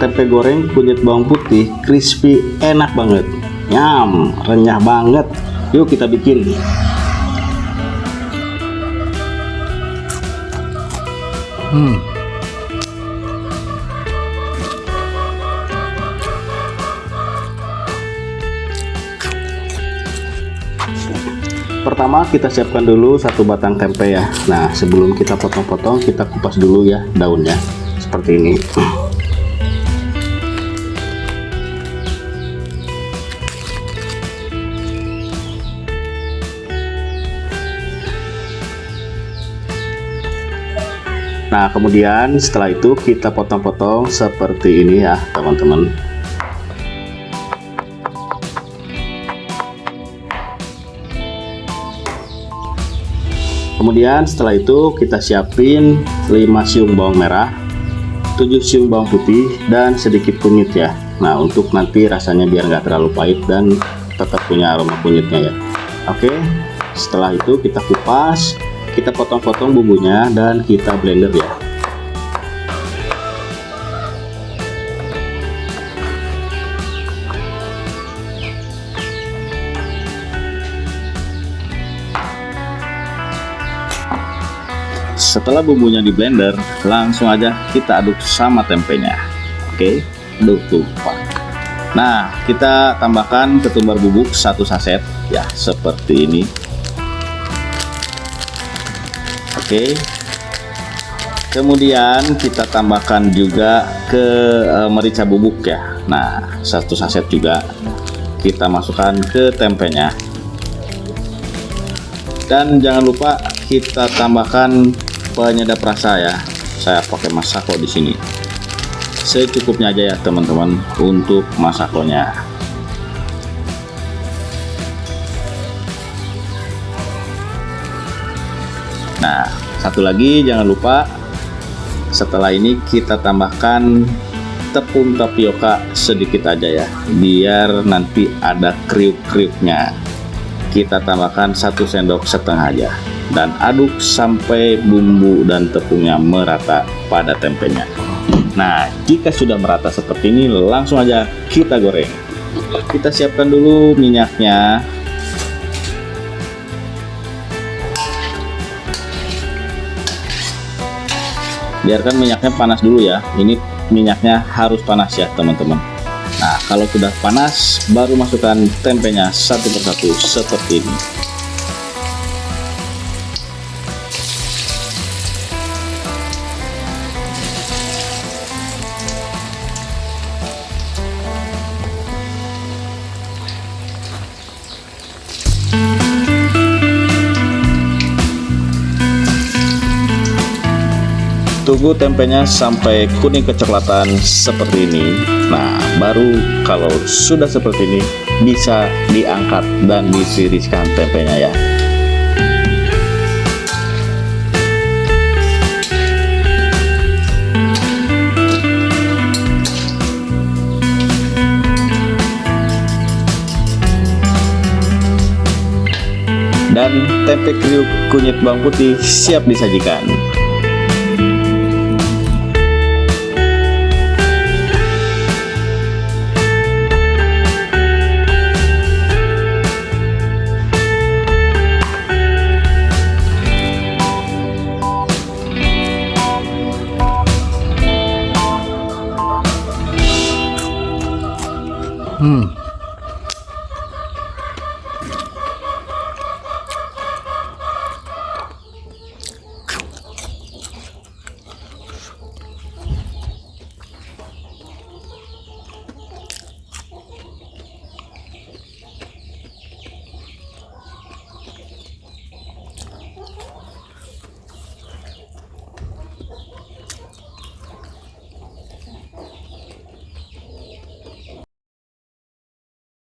tempe goreng kunyit bawang putih, crispy, enak banget. Nyam, renyah banget. Yuk kita bikin. Pertama kita siapkan dulu satu batang tempe ya. Nah sebelum kita potong-potong, kita kupas dulu ya daunnya seperti ini. Nah kemudian setelah itu kita potong-potong seperti ini ya teman-teman. Kemudian setelah itu kita siapin 5 siung bawang merah, 7 siung bawang putih, dan sedikit kunyit ya. Nah untuk nanti rasanya biar nggak terlalu pahit dan tetap punya aroma kunyitnya ya. Oke, setelah itu kita kupas, kita potong-potong bumbunya dan kita blender ya. Setelah bumbunya di blender, langsung aja kita aduk sama tempenya. Oke, aduk tumpah. Nah, kita tambahkan ketumbar bubuk 1 saset ya, seperti ini. Oke. Kemudian kita tambahkan juga ke merica bubuk ya. Nah, 1 saset juga kita masukkan ke tempenya. Dan jangan lupa kita tambahkan penyedap rasa ya. Saya pakai Masako di sini. Secukupnya aja ya teman-teman untuk Masakonya. Nah, satu lagi jangan lupa setelah ini kita tambahkan tepung tapioka sedikit aja ya, biar nanti ada kriuk-kriuknya. Kita tambahkan 1 sendok setengah aja dan aduk sampai bumbu dan tepungnya merata pada tempenya. Nah, jika sudah merata seperti ini, langsung aja kita goreng. Kita siapkan dulu minyaknya. Biarkan minyaknya panas dulu ya. Ini minyaknya harus panas ya teman-teman. Nah kalau sudah panas, baru masukkan tempenya satu persatu seperti ini. Tunggu tempenya sampai kuning kecoklatan seperti ini. Nah, baru kalau sudah seperti ini bisa diangkat dan ditiriskan tempenya ya. Dan tempe kriuk kunyit bawang putih siap disajikan.